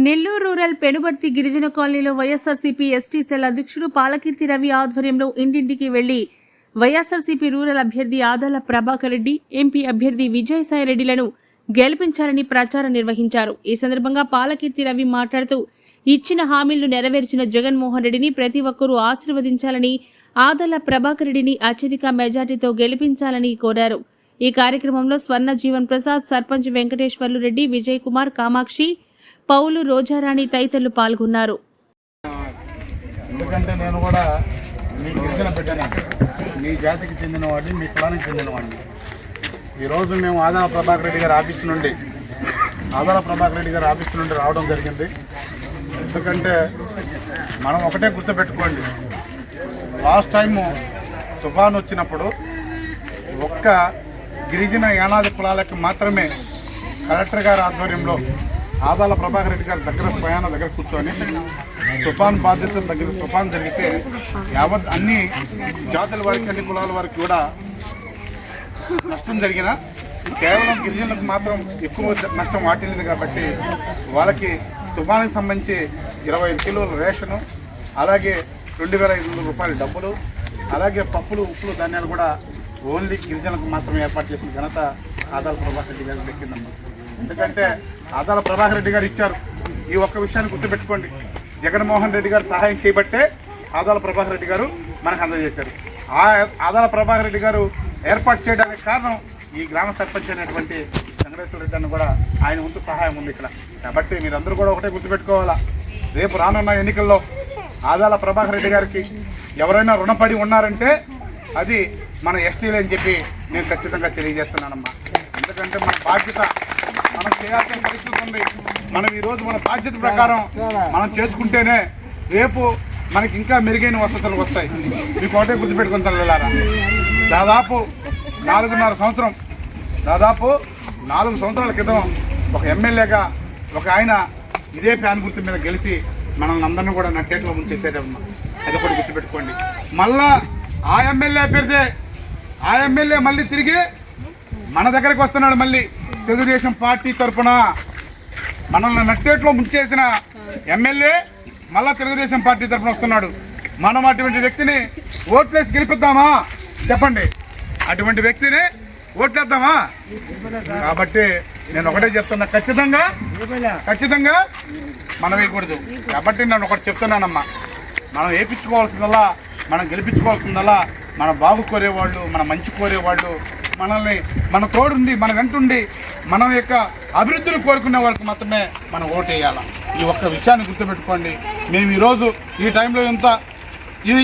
Nellore rural Penubarthi గిరిజన కాలనీలో YSRCP ST cell అధ్యక్షుడు పాలకీర్తి రవి ఆధ్వర్యంలో ఇంటింటికి వెళ్లి వైఎస్ఆర్సీపీ రూరల్ అభ్యర్థి ఆదాల ప్రభాకర్ రెడ్డి, ఎంపీ అభ్యర్థి విజయసాయిరెడ్డిలను గెలిపించాలని ప్రచారం నిర్వహించారు. ఈ సందర్భంగా పాలకీర్తి రవి మాట్లాడుతూ ఇచ్చిన హామీలను నెరవేర్చిన జగన్మోహన్ రెడ్డిని ప్రతి ఒక్కరూ ఆశీర్వదించాలని, ఆదాల ప్రభాకర్ రెడ్డిని అత్యధిక మెజార్టీతో గెలిపించాలని కోరారు. ఈ కార్యక్రమంలో స్వర్ణ జీవన్ ప్రసాద్, సర్పంచ్ వెంకటేశ్వర్లు రెడ్డి, విజయ్ కుమార్, కామాక్షి, పౌలు, రోజారాణి తదితరులు పాల్గొన్నారు. ఎందుకంటే నేను కూడా మీ గిరిజన బిడ్డనే, మీ జాతికి చెందినవాడిని, మీ కులానికి చెందినవాడిని. ఈరోజు మేము ఆదాల ప్రభాకర్ రెడ్డి గారి ఆఫీస్ నుండి రావడం జరిగింది. ఎందుకంటే మనం ఒకటే గుర్తుపెట్టుకోండి, లాస్ట్ టైము తుఫాను వచ్చినప్పుడు ఒక్క గిరిజన యానాది కులాలకి మాత్రమే కలెక్టర్ గారి ఆధ్వర్యంలో ఆదాల ప్రభాకర్ రెడ్డి గారి దగ్గర కూర్చొని తుఫాన్ బాధ్యతల దగ్గర తుఫాన్ జరిగితే యావత్ అన్ని జాతుల వారికి, అన్ని కులాల వారికి కూడా నష్టం జరిగిన కేవలం గిరిజనులకు మాత్రం ఎక్కువ నష్టం వాటిల్లింది. కాబట్టి వాళ్ళకి తుఫానికి సంబంధించి 25 కిలోల రేషను, అలాగే 2500 రూపాయల డబ్బులు, అలాగే పప్పులు, ఉప్పులు, ధాన్యాలు కూడా ఓన్లీ గిరిజనులకు మాత్రమే ఏర్పాటు చేసిన ఘనత ఆదాల ప్రభాకర్ రెడ్డి గారికి దక్కిందమ్మా. ఎందుకంటే ఆదాల ప్రభాకర్ రెడ్డి గారు ఇచ్చారు. ఈ ఒక్క విషయాన్ని గుర్తుపెట్టుకోండి, జగన్మోహన్ రెడ్డి గారు సహాయం చేయబట్టే ఆదాల ప్రభాకర్ రెడ్డి గారు మనకు అందజేశారు. ఆదాల ప్రభాకర్ రెడ్డి గారు ఏర్పాటు చేయడానికి కారణం ఈ గ్రామ సర్పంచ్ అయినటువంటి వెంకటేశ్వర రెడ్డి అని కూడా ఆయన వంతు సహాయం ఉంది ఇక్కడ. కాబట్టి మీరందరూ కూడా ఒకటే గుర్తుపెట్టుకోవాలా, రేపు రానున్న ఎన్నికల్లో ఆదాల ప్రభాకర్ రెడ్డి గారికి ఎవరైనా రుణపడి ఉన్నారంటే అది మన ఎస్టీలు అని చెప్పి నేను ఖచ్చితంగా తెలియజేస్తున్నానమ్మా. ఎందుకంటే మన బాధ్యత, మనం చేయాల్సిన పరిస్థితి ఉంది. మనం ఈరోజు మన బాధ్యత ప్రకారం మనం చేసుకుంటేనే రేపు మనకి ఇంకా మెరుగైన వసతులు వస్తాయి. మీకు ఒకటే గుర్తుపెట్టుకుని తల్లారా, దాదాపు 4 సంవత్సరాల క్రితం ఒక ఎమ్మెల్యేగా ఒక ఆయన ఇదే ఫ్యాన్ గుర్తు మీద గెలిచి మనల్ని అందరినీ కూడా నట్టేట్లో ముంచేసేటమ్మా. అది ఒకటి గుర్తుపెట్టుకోండి. మళ్ళా ఆ ఎమ్మెల్యే అభ్యర్థి, ఆ ఎమ్మెల్యే మళ్ళీ తిరిగి మన దగ్గరికి వస్తున్నాడు. మళ్ళీ తెలుగుదేశం పార్టీ తరఫున మనల్ని నట్టేట్లో ముంచేసిన ఎమ్మెల్యే మళ్ళా తెలుగుదేశం పార్టీ తరఫున వస్తున్నాడు. మనం అటువంటి వ్యక్తిని ఓట్లేసి గెలిపిద్దామా చెప్పండి? అటువంటి వ్యక్తిని ఓట్లేద్దామా? కాబట్టి నేను ఒకటే చెప్తున్నా, ఖచ్చితంగా మనం వేయకూడదు. కాబట్టి నేను ఒకటి చెప్తున్నానమ్మా, మనం వేయించుకోవాల్సిందల్లా, మనం గెలిపించుకోవాల్సిందల్లా మన బాగు కోరేవాళ్ళు, మన మంచి కోరేవాళ్ళు, మనల్ని మన తోడుండి, మన వెంటుండి, మన యొక్క అభివృద్ధిని కోరుకునే వాళ్ళకి మాత్రమే మనం ఓటు వేయాలి. ఈ ఒక్క విషయాన్ని గుర్తుపెట్టుకోండి. మేము ఈరోజు ఈ టైంలో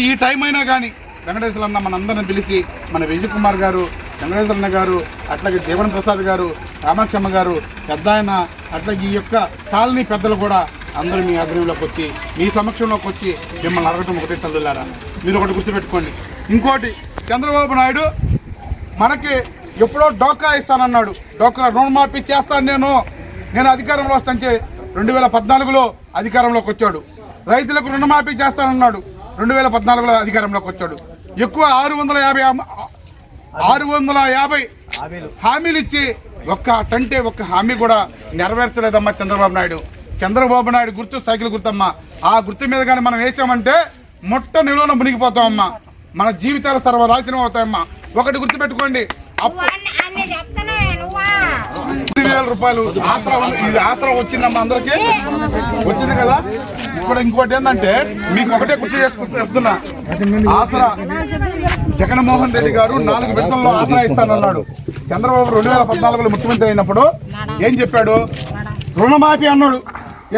ఈ టైం అయినా కానీ వెంకటేశ్వర అన్న మనందరిని పిలిచి, మన విజయ్ కుమార్ గారు, వెంకటేశ్వర అన్న గారు, అట్లాగే జీవన్ ప్రసాద్ గారు, కామాక్షమ్మ గారు, పెద్ద ఆయన, అట్లాగే ఈ యొక్క కాలనీ పెద్దలు కూడా అందరూ మీ ఆధ్వర్యంలోకి వచ్చి, మీ సమక్షంలోకి వచ్చి మిమ్మల్ని అడగటం ఒకటే తల్లులారా. మీరు ఒకటి గుర్తుపెట్టుకోండి. ఇంకోటి, చంద్రబాబు నాయుడు మనకి ఎప్పుడో డోకా ఇస్తానన్నాడు. డోకా రుణమాఫీ చేస్తాను నేను అధికారంలో వస్తాంటే 2014లో అధికారంలోకి వచ్చాడు. రైతులకు రుణమాఫీ చేస్తానన్నాడు, 2014లో అధికారంలోకి వచ్చాడు. ఎక్కువ 650 హామీలు ఇచ్చి ఒక్క హామీ కూడా నెరవేర్చలేదమ్మా చంద్రబాబు నాయుడు గుర్తు సైకిల్ గుర్తమ్మా. ఆ గుర్తు మీద కానీ మనం వేసామంటే మొట్ట నిలువన మునిగిపోతామమ్మా, మన జీవితాలు సర్వనాశనం అవుతాయమ్మా. ఒకటి గుర్తుపెట్టుకోండి, 10,000 రూపాయలు ఆసరా వచ్చిందమ్మా, అందరికీ వచ్చింది కదా. ఇప్పుడు ఇంకోటి ఏంటంటే మీకు ఒకటే గుర్తు చెప్తున్నా, ఆసరా జగన్మోహన్ రెడ్డి గారు 4 విడతల్లో ఆసరా ఇస్తానన్నాడు. చంద్రబాబు 2014లో ముఖ్యమంత్రి అయినప్పుడు ఏం చెప్పాడు? రుణమాఫీ అన్నాడు.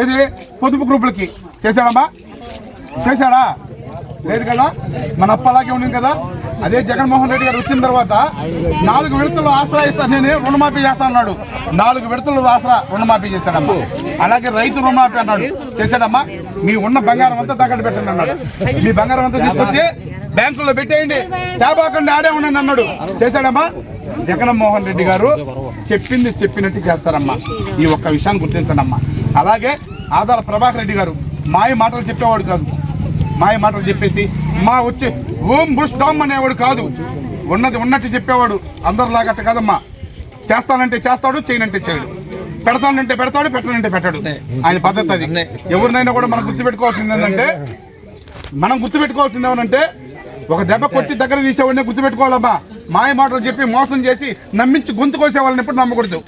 ఏది? పొదుపు గ్రూపులకి చేశాడా? లేదు కదా. మన అప్పు అలాగే ఉంది కదా. అదే జగన్మోహన్ రెడ్డి గారు వచ్చిన తర్వాత 4 విడతల్లో ఆసరా ఇస్తాను, నేను రుణమాఫీ చేస్తాను అన్నాడు. 4 విడతల్లో ఆసరా రుణమాఫీ చేశాడమ్మా. అలాగే రైతు రుణమాఫీ అన్నాడు, చేశాడమ్మా. మీ ఉన్న బంగారం అంతా తాకట్టు పెట్టండి అన్నాడు. మీ బంగారం అంతా తీసుకొచ్చి బ్యాంకుల్లో పెట్టేయండి, తేబాకండి, ఆడే ఉండండి అన్నాడు, చేశాడమ్మా. జగన్మోహన్ రెడ్డి గారు చెప్పింది చెప్పినట్టు చేస్తారమ్మా. ఈ ఒక్క విషయాన్ని గుర్తించండమ్మా. అలాగే ఆదాల ప్రభాకర్ రెడ్డి గారు మాయ మాటలు చెప్పేవాడు కాదు. మాయ మాటలు చెప్పేసి వచ్చి ఓం బుష్ డామ్ అనేవాడు కాదు. ఉన్నది ఉన్నట్టు చెప్పేవాడు. అందరిలాగట్ట కాదమ్మా. చేస్తానంటే చేస్తాడు, చేయనంటే చేయడు. పెడతానంటే పెడతాడు, పెట్టనంటే పెట్టాడు. ఆయన పద్ధతి అది. ఎవరినైనా కూడా మనం గుర్తుపెట్టుకోవాల్సింది ఏంటంటే, ఒక దెబ్బ కొట్టి దగ్గర తీసేవాడిని గుర్తుపెట్టుకోవాలమ్మా. మాయ మాటలు చెప్పి మోసం చేసి నమ్మించి గొంతు కోసే వాళ్ళని ఎప్పుడు నమ్మకూడదు.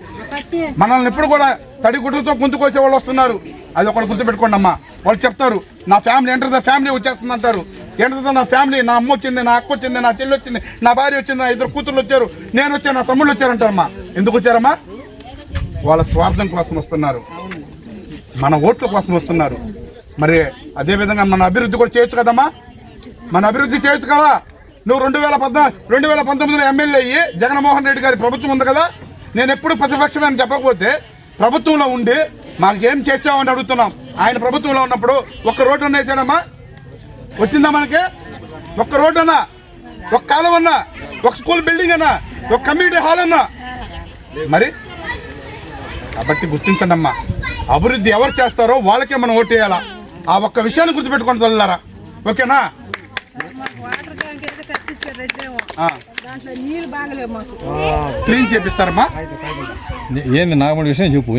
మనల్ని ఎప్పుడు కూడా తడి గుడ్డుతో గొంతు కోసే వాళ్ళు వస్తున్నారు. అది ఒకటి గుర్తుపెట్టుకోండి అమ్మా. వాళ్ళు చెప్తారు నా ఫ్యామిలీ ఎంటర్ ద ఫ్యామిలీ వచ్చేస్తుంది అంటారు. ఎంటర్ నా ఫ్యామిలీ, నా అమ్మ వచ్చింది, నా అక్క వచ్చింది, నా చెల్లి వచ్చింది, నా భార్య వచ్చింది, నా 2 కూతుర్లు వచ్చారు, నేను వచ్చాను, నా తమ్ముళ్ళు వచ్చారంటారమ్మా. ఎందుకు వచ్చారమ్మా? వాళ్ళ స్వార్థం కోసం వస్తున్నారు, మన ఓట్ల కోసం వస్తున్నారు. మరి అదేవిధంగా మన అభివృద్ధి కూడా చేయొచ్చు కదమ్మా. మన అభివృద్ధి చేయొచ్చు కదా. నువ్వు 2019లో ఎమ్మెల్యే అయ్యి జగన్మోహన్ రెడ్డి గారి ప్రభుత్వం ఉంది కదా. నేను ఎప్పుడు ప్రతిపక్షమే అని చెప్పకపోతే ప్రభుత్వంలో ఉండి మాకేం చేసామని అడుగుతున్నాం. ఆయన ప్రభుత్వంలో ఉన్నప్పుడు ఒక్క రోడ్డు అన్న వేసాడమ్మా? వచ్చిందా మనకి? ఒక్క రోడ్డు అన్నా, ఒక కాలం అన్నా, ఒక స్కూల్ బిల్డింగ్ అన్నా, ఒక కమ్యూనిటీ హాల్ అన్నా? మరి కాబట్టి గుర్తించండి అమ్మా. అభివృద్ధి ఎవరు చేస్తారో వాళ్ళకే మనం ఓటు వేయాలా. ఆ ఒక్క విషయాన్ని గుర్తుపెట్టుకొని తల్లారా. ఓకేనా? క్లీన్ చేపిస్తారమ్మా. ఏంది నాగమణి విషయం చెప్పు.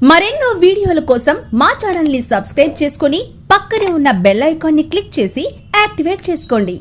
మరెన్నో వీడియోల కోసం మా ఛానల్ ని సబ్స్క్రైబ్ చేసుకుని పక్కనే ఉన్న బెల్ ఐకాన్ ని క్లిక్ చేసి యాక్టివేట్ చేసుకోండి.